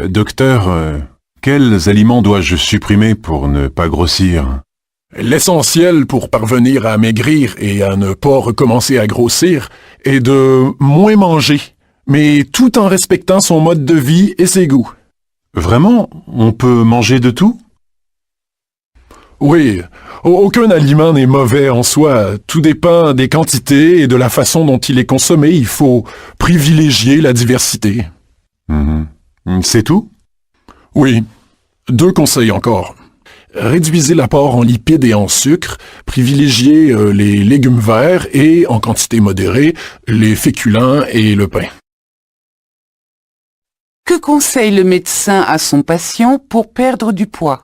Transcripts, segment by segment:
Docteur, quels aliments dois-je supprimer pour ne pas grossir? L'essentiel pour parvenir à maigrir et à ne pas recommencer à grossir est de moins manger, mais tout en respectant son mode de vie et ses goûts. Vraiment? On peut manger de tout? Oui, aucun aliment n'est mauvais en soi. Tout dépend des quantités et de la façon dont il est consommé. Il faut privilégier la diversité. C'est tout? Oui. 2 conseils encore. Réduisez l'apport en lipides et en sucre, privilégiez les légumes verts et, en quantité modérée, les féculents et le pain. Que conseille le médecin à son patient pour perdre du poids?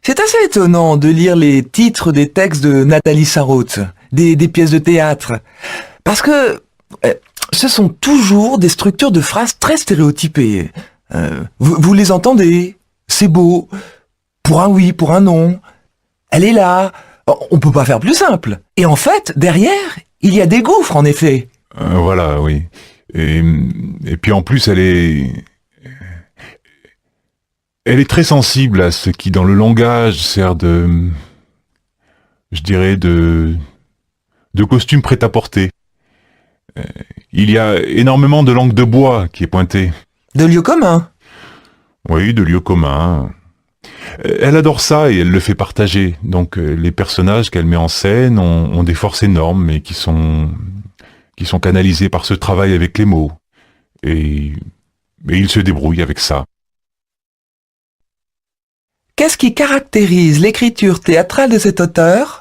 C'est assez étonnant de lire les titres des textes de Nathalie Sarraute, des pièces de théâtre, parce que ce sont toujours des structures de phrases très stéréotypées. Vous les entendez, c'est beau, pour un oui, pour un non, elle est là, on peut pas faire plus simple. Et en fait, derrière, il y a des gouffres en effet. Voilà, oui. Et puis en plus, elle est très sensible à ce qui, dans le langage, sert de costume prêt-à-porter. Il y a énormément de langue de bois qui est pointée. De lieux communs. Oui, de lieux communs. Elle adore ça et elle le fait partager. Donc les personnages qu'elle met en scène ont des forces énormes, mais qui sont canalisés par ce travail avec les mots. Et il se débrouille avec ça. Qu'est-ce qui caractérise l'écriture théâtrale de cet auteur?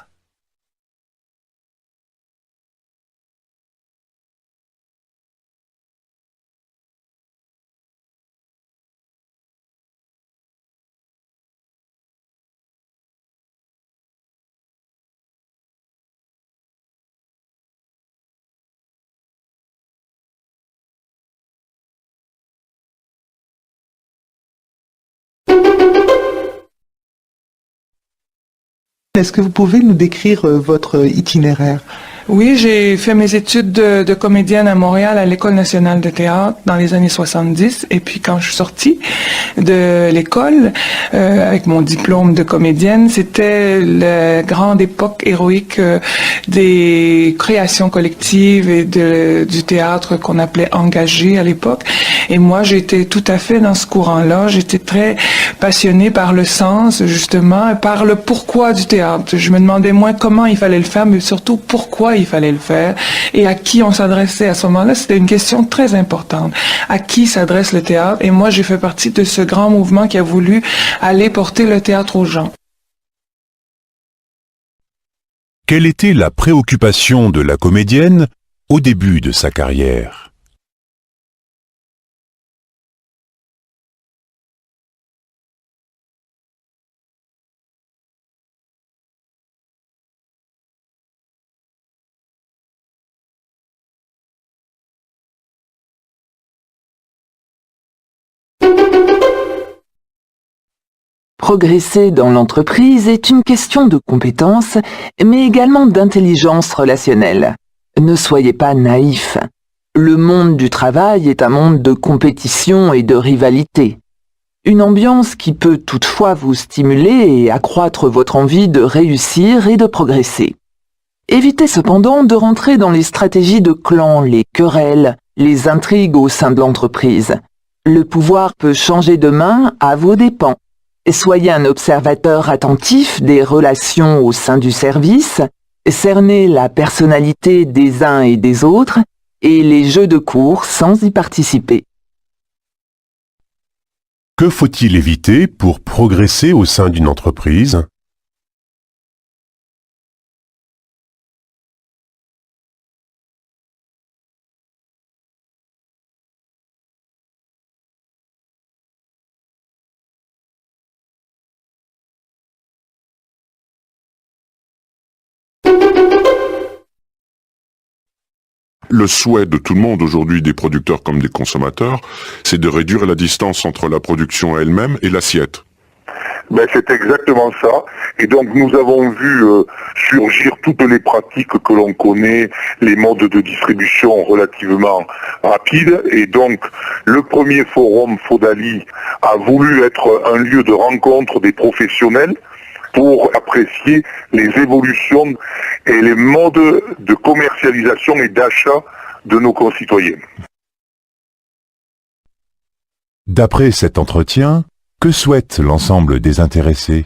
Est-ce que vous pouvez nous décrire votre itinéraire? Oui, j'ai fait mes études de comédienne à Montréal à l'École nationale de théâtre dans les années 70. Et puis quand je suis sortie de l'école avec mon diplôme de comédienne, c'était la grande époque héroïque des créations collectives et du théâtre qu'on appelait engagé à l'époque. Et moi, j'étais tout à fait dans ce courant-là. J'étais très passionnée par le sens, justement, et par le pourquoi du théâtre. Je me demandais moins comment il fallait le faire, mais surtout pourquoi il fallait le faire et à qui on s'adressait à ce moment-là. C'était une question très importante. À qui s'adresse le théâtre? Et moi, j'ai fait partie de ce grand mouvement qui a voulu aller porter le théâtre aux gens. Quelle était la préoccupation de la comédienne au début de sa carrière? Progresser dans l'entreprise est une question de compétences, mais également d'intelligence relationnelle. Ne soyez pas naïfs. Le monde du travail est un monde de compétition et de rivalité. Une ambiance qui peut toutefois vous stimuler et accroître votre envie de réussir et de progresser. Évitez cependant de rentrer dans les stratégies de clan, les querelles, les intrigues au sein de l'entreprise. Le pouvoir peut changer de main à vos dépens. Soyez un observateur attentif des relations au sein du service, cernez la personnalité des uns et des autres, et les jeux de cours sans y participer. Que faut-il éviter pour progresser au sein d'une entreprise? Le souhait de tout le monde aujourd'hui, des producteurs comme des consommateurs, c'est de réduire la distance entre la production elle-même et l'assiette. Ben, c'est exactement ça. Et donc nous avons vu surgir toutes les pratiques que l'on connaît, les modes de distribution relativement rapides. Et donc le premier forum Fodali a voulu être un lieu de rencontre des professionnels pour apprécier les évolutions et les modes de commercialisation et d'achat de nos concitoyens. D'après cet entretien, que souhaite l'ensemble des intéressés ?